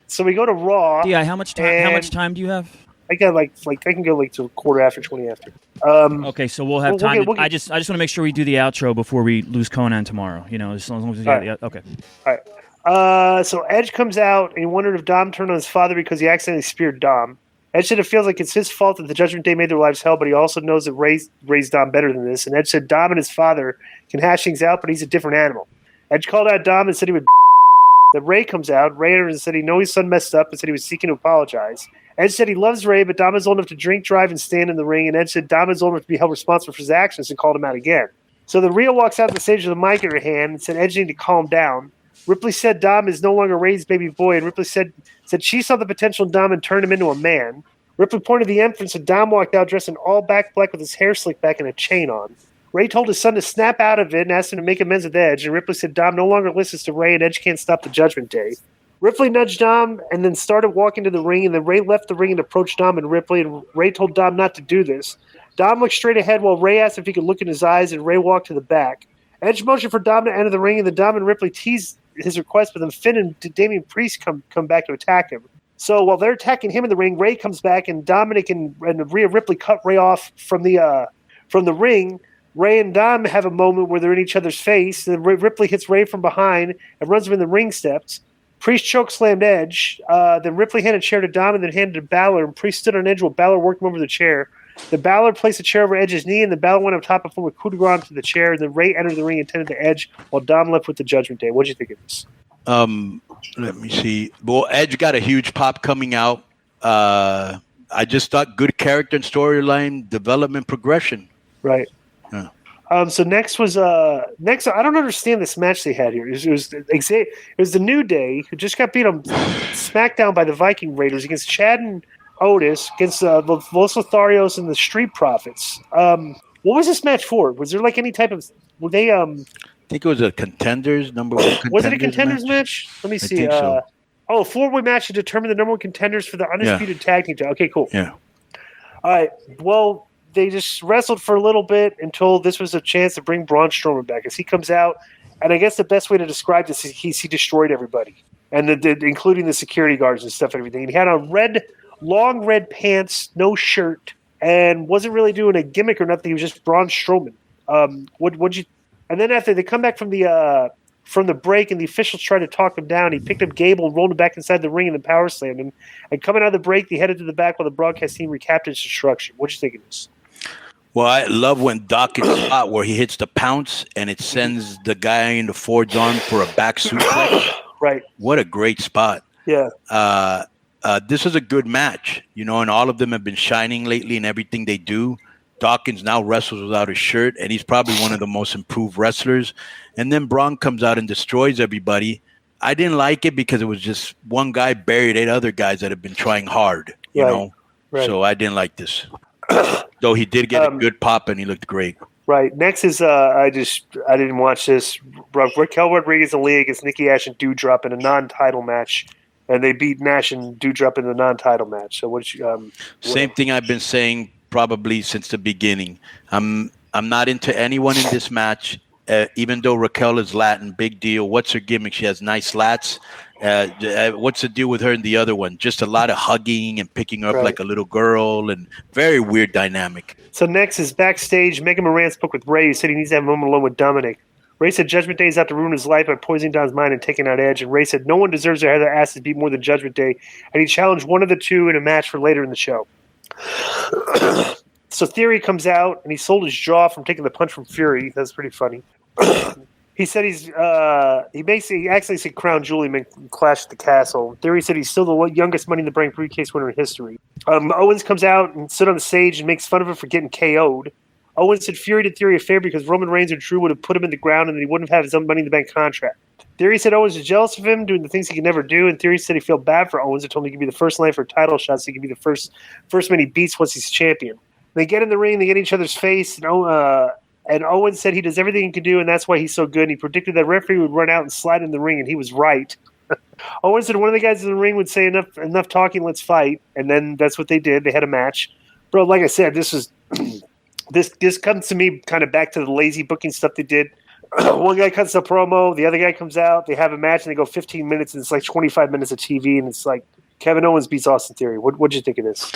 So we go to Raw. Di, how much time? How much time do you have? I got like I can go like to a quarter after, 20 after. Okay, so we'll have time. I just want to make sure we do the outro before we lose Konnan tomorrow. As long as we got it. Okay. All right. So Edge comes out and he wondered if Dom turned on his father because he accidentally speared Dom. Edge said it feels like it's his fault that the Judgment Day made their lives hell, but he also knows that raised Dom better than this. And Edge said Dom and his father can hash things out, but he's a different animal. Edge called out Dom and said he would. Then Ray comes out. Ray enters and said he knew his son messed up and said he was seeking to apologize. Edge said he loves Ray, but Dom is old enough to drink, drive, and stand in the ring. And Edge said Dom is old enough to be held responsible for his actions and called him out again. So then Rhea walks out the stage with a mic in her hand and said Edge needed to calm down. Ripley said Dom is no longer Ray's baby boy, and Ripley said she saw the potential in Dom and turned him into a man. Ripley pointed the entrance, and Dom walked out dressed in all black with his hair slicked back and a chain on. Ray told his son to snap out of it and asked him to make amends with Edge, and Ripley said Dom no longer listens to Ray and Edge can't stop the Judgment Day. Ripley nudged Dom and then started walking to the ring, and then Ray left the ring and approached Dom and Ripley, and Ray told Dom not to do this. Dom looked straight ahead while Ray asked if he could look in his eyes, and Ray walked to the back. Edge motioned for Dom to enter the ring, and then Dom and Ripley teased his request, but then Finn and Damian Priest come back to attack him. So while they're attacking him in the ring, Ray comes back, and Dominic and Rhea Ripley cut Ray off from the ring. Ray and Dom have a moment where they're in each other's face, and Ripley hits Ray from behind and runs him in the ring steps. Priest chokeslammed Edge. Then Ripley handed a chair to Dom and then handed it to Balor, and Priest stood on Edge while Balor worked him over the chair. The Balor placed a chair over Edge's knee, and the Balor went up top of him with coup de grace to the chair, and then Ray entered the ring and tended to Edge while Dom left with the Judgment Day. What did you think of this? Let me see. Well, Edge got a huge pop coming out. I just thought good character and storyline development progression. Right. Yeah. So next. I don't understand this match they had here. It was the New Day who just got beat on SmackDown by the Viking Raiders against Chad and Otis against Los Lotharios and the Street Profits. What was this match for? Was there like any type of? Were they? I think it was a contenders number one. Was it a contenders match? Let me see. So. A four-way match to determine the number one contenders for the undisputed tag team. Okay, cool. Yeah. All right. Well. They just wrestled for a little bit until this was a chance to bring Braun Strowman back. As he comes out, and I guess the best way to describe this is he destroyed everybody, and including the security guards and stuff and everything. And he had on long red pants, no shirt, and wasn't really doing a gimmick or nothing. He was just Braun Strowman. What'd you? And then after they come back from the break and the officials tried to talk him down, he picked up Gable, rolled him back inside the ring, and then power slammed him. And coming out of the break, they headed to the back while the broadcast team recapped his destruction. What'd you think of this? Well, I love when Doc is spot where he hits the pounce and it sends the guy in the Ford's arm for a back suplex. Right. What a great spot. Yeah. This is a good match, and all of them have been shining lately in everything they do. Dawkins now wrestles without a shirt, and he's probably one of the most improved wrestlers. And then Braun comes out and destroys everybody. I didn't like it because it was just one guy buried 8 other guys that have been trying hard, you know. Right. So I didn't like this. Though he did get a good pop and he looked great. Right. Next is I didn't watch this. Raquel Rodriguez and Leah against Nikki Ash and Doudrop in a non-title match, and they beat Nash and Doudrop in the non-title match. So same thing I've been saying probably since the beginning. I'm not into anyone in this match. Even though Raquel is Latin, big deal. What's her gimmick? She has nice lats. What's the deal with her and the other one? Just a lot of hugging and picking her up like a little girl, and very weird dynamic. So next is backstage. Megan Moran spoke with Ray, who said he needs to have a moment alone with Dominic. Ray said Judgment Day is out to ruin his life by poisoning Dom's mind and taking out Edge. And Ray said no one deserves to have their asses beat more than Judgment Day, and he challenged one of the two in a match for later in the show. So Theory comes out, and he sold his jaw from taking the punch from Fury. That's pretty funny. He said he actually said Crown Jewel meant Clash at the Castle. Theory said he's still the youngest Money in the Bank briefcase winner in history. Owens comes out and stood on the stage and makes fun of him for getting KO'd. Owens said Fury did Theory a favor because Roman Reigns or Drew would have put him in the ground and then he wouldn't have had his own Money in the Bank contract. Theory said Owens was jealous of him, doing the things he could never do, and Theory said he felt bad for Owens and told him he could be the first line for a title shot so he could be the first man he beats once he's champion. They get in the ring, they get in each other's face, and Owens said he does everything he can do, and that's why he's so good. And he predicted that referee would run out and slide in the ring, and he was right. Owens said one of the guys in the ring would say enough talking, let's fight. And then that's what they did. They had a match. Bro, like I said, this was this comes to me kind of back to the lazy booking stuff they did. One guy cuts a promo, the other guy comes out, they have a match, and they go 15 minutes, and it's like 25 minutes of TV, and it's like Kevin Owens beats Austin Theory. What'd you think of this?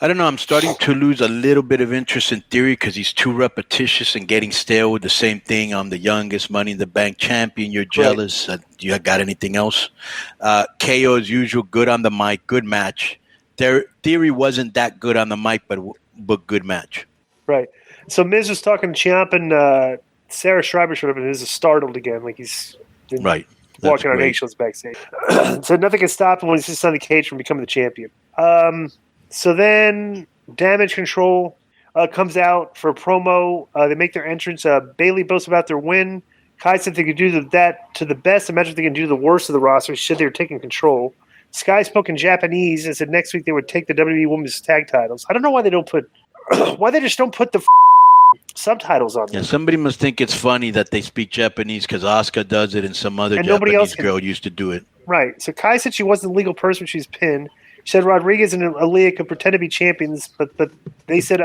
I don't know. I'm starting to lose a little bit of interest in Theory because he's too repetitious and getting stale with the same thing. I'm the youngest Money in the Bank champion. You're jealous. Right. You got anything else? KO as usual, good on the mic, good match. Theory wasn't that good on the mic, but good match. Right. So Miz was talking to Ciampa, and Sarah Schreiber showed up, and Miz is startled again, like he's walking on eggshells backstage. So nothing can stop him when he's just on the cage from becoming the champion. So then Damage Control comes out for a promo. They make their entrance. Bayley boasts about their win. Kai said they could do that to the best. Imagine if they can do the worst of the roster. She said they were taking control. Sky spoke in Japanese and said next week they would take the WWE Women's Tag Titles. I don't know why they just don't put the subtitles on them. Yeah, somebody must think it's funny that they speak Japanese because Asuka does it and some other Japanese girl used to do it. Right. So Kai said she wasn't the legal person when she was pinned. She said Rodriguez and Aaliyah could pretend to be champions, but they said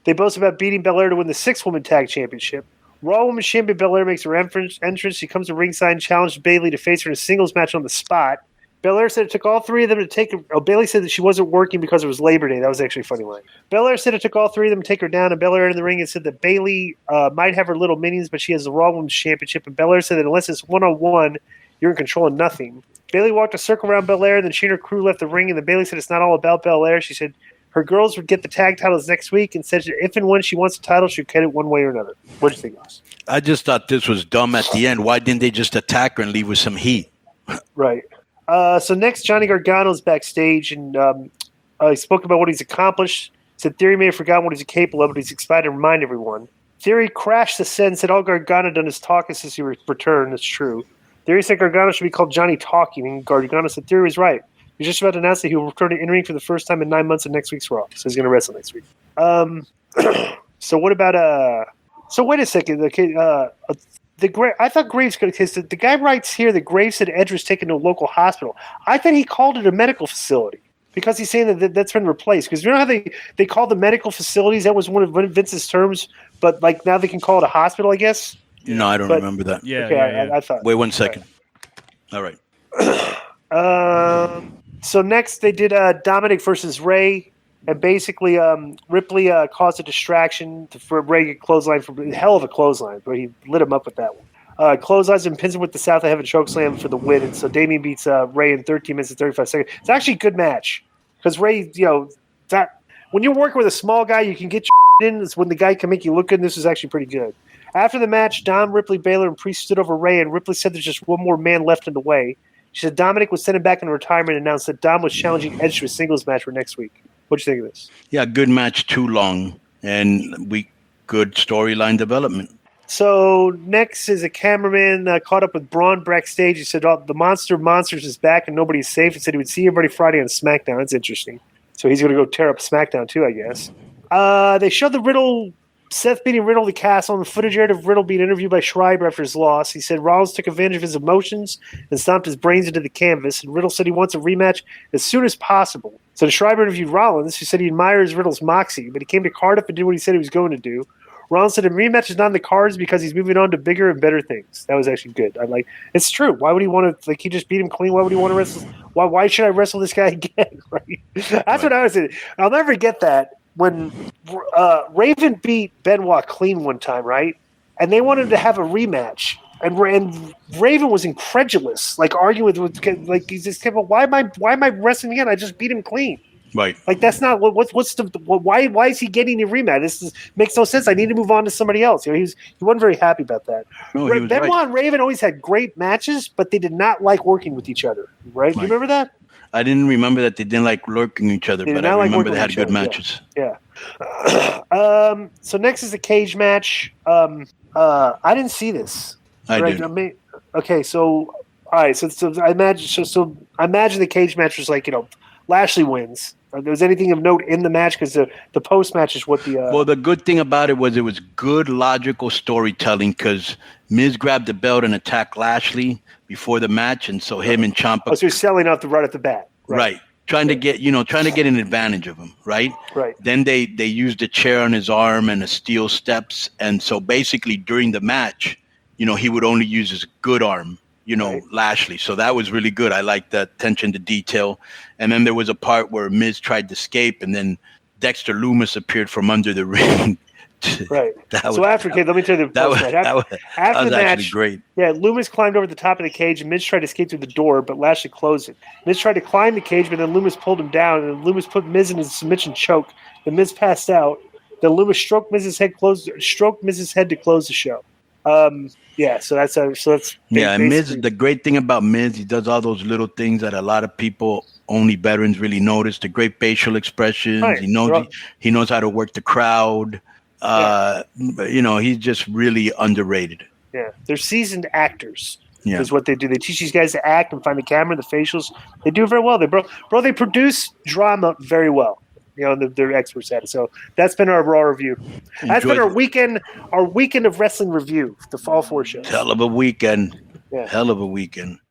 they boast about beating Belair to win the 6-woman tag championship. Raw Women's Champion Belair makes her entrance. She comes to ringside and challenged Bayley to face her in a singles match on the spot. Belair said it took all three of them to take her. Oh, Bayley said that she wasn't working because it was Labor Day. That was actually a funny line. Belair said it took all three of them to take her down, and Belair in the ring and said that Bayley might have her little minions, but she has the Raw Women's Championship. And Belair said that unless it's one-on-one, you're in control of nothing. Bayley walked a circle around Belair, and then she and her crew left the ring, and then Bayley said it's not all about Belair. She said her girls would get the tag titles next week and said if and when she wants the title, she'll get it one way or another. What do you think of this? I just thought this was dumb at the end. Why didn't they just attack her and leave with some heat? Right. So next, Johnny Gargano's backstage, and he spoke about what he's accomplished. Said Theory may have forgotten what he's capable of, but he's excited to remind everyone. Theory crashed the set and said all Gargano done is talking since he returned. That's true. Theory said Gargano should be called Johnny Talking, and Gargano said Theory was right. He's just about to announce that he will return to in-ring for the first time in 9 months in next week's Raw. So he's going to wrestle next week. So what about So wait a second. Okay, I thought Graves could have. The guy writes here that Graves said Edge was taken to a local hospital. I thought he called it a medical facility because he's saying that's been replaced. Because you know how they call the medical facilities? That was one of Vince's terms, but like now they can call it a hospital, I guess. No, I don't remember that. Yeah. Okay, yeah. I thought. Wait 1 second. All right. So next they did Dominic versus Ray, and basically Ripley caused a distraction for Ray to clothesline from a hell of a clothesline, but he lit him up with that one. Clotheslines and pins him with the South of Heaven chokeslam for the win, and so Damien beats Ray in 13 minutes and 35 seconds. It's actually a good match because Ray, when you're working with a small guy, you can get your in. It's when the guy can make you look good. And this is actually pretty good. After the match, Dom, Ripley, Baylor, and Priest stood over Ray, and Ripley said there's just one more man left in the way. She said Dominic was sent him back into retirement and announced that Dom was challenging Edge to a singles match for next week. What do you think of this? Yeah, good match, too long, and good storyline development. So next is a cameraman caught up with Braun backstage. He said the Monster of Monsters is back and nobody's safe. He said he would see everybody Friday on SmackDown. That's interesting. So he's going to go tear up SmackDown too, I guess. They showed the Riddle, Seth beating Riddle the Castle, and the footage aired of Riddle being interviewed by Schreiber after his loss. He said Rollins took advantage of his emotions and stomped his brains into the canvas, and Riddle said he wants a rematch as soon as possible. So the Schreiber interviewed Rollins, who said he admires Riddle's moxie, but he came to Cardiff and did what he said he was going to do. Rollins said a rematch is not in the cards because he's moving on to bigger and better things. That was actually good. It's true. Why would he want to, he just beat him clean. Why would he want to wrestle? Why should I wrestle this guy again? Right? That's what I was saying. I'll never get that. When Raven beat Benoit clean one time, right? And they wanted to have a rematch. And Raven was incredulous, arguing with he just kept, why am I wrestling again? I just beat him clean. Right. That's not why is he getting a rematch? This makes no sense. I need to move on to somebody else. He wasn't very happy about that. No, Benoit and Raven always had great matches, but they did not like working with each other. Right? Do you remember that? I didn't remember that they didn't like lurking each other, but I remember they had good matches. Yeah. So next is the cage match. I didn't see this. I did. Okay, so all right, so I imagine the cage match was Lashley wins. There was anything of note in the match because the post match is what the. Well, the good thing about it was good logical storytelling because Miz grabbed the belt and attacked Lashley before the match, and so him and Ciampa. Oh, so he's selling out right at the bat. Right. Trying to get an advantage of him, right? Right. Then they used a chair on his arm and a steel steps, and so basically during the match, he would only use his good arm, Right. Lashley. So that was really good. I like the attention to detail. And then there was a part where Miz tried to escape, and then Dexter Lumis appeared from under the ring. Right. So after, let me tell you that was after the match, actually great. Yeah, Loomis climbed over the top of the cage, and Miz tried to escape through the door, but Lashley closed it. Miz tried to climb the cage, but then Loomis pulled him down, and Loomis put Miz in his submission choke. Then Miz passed out. Then Loomis stroked Miz's head to close the show. Yeah, so that's and Miz. The great thing about Miz, he does all those little things that a lot of people, only veterans, really notice. The great facial expressions. Right. He knows how to work the crowd. He's just really underrated. Yeah, they're seasoned actors. Yeah, is what they do. They teach these guys to act and find the camera, the facials. They do it very well. They produce drama very well. They're experts at it. So that's been our Raw review. That's been our weekend of wrestling review. The Fall 4 shows. Hell of a weekend. Yeah. Hell of a weekend.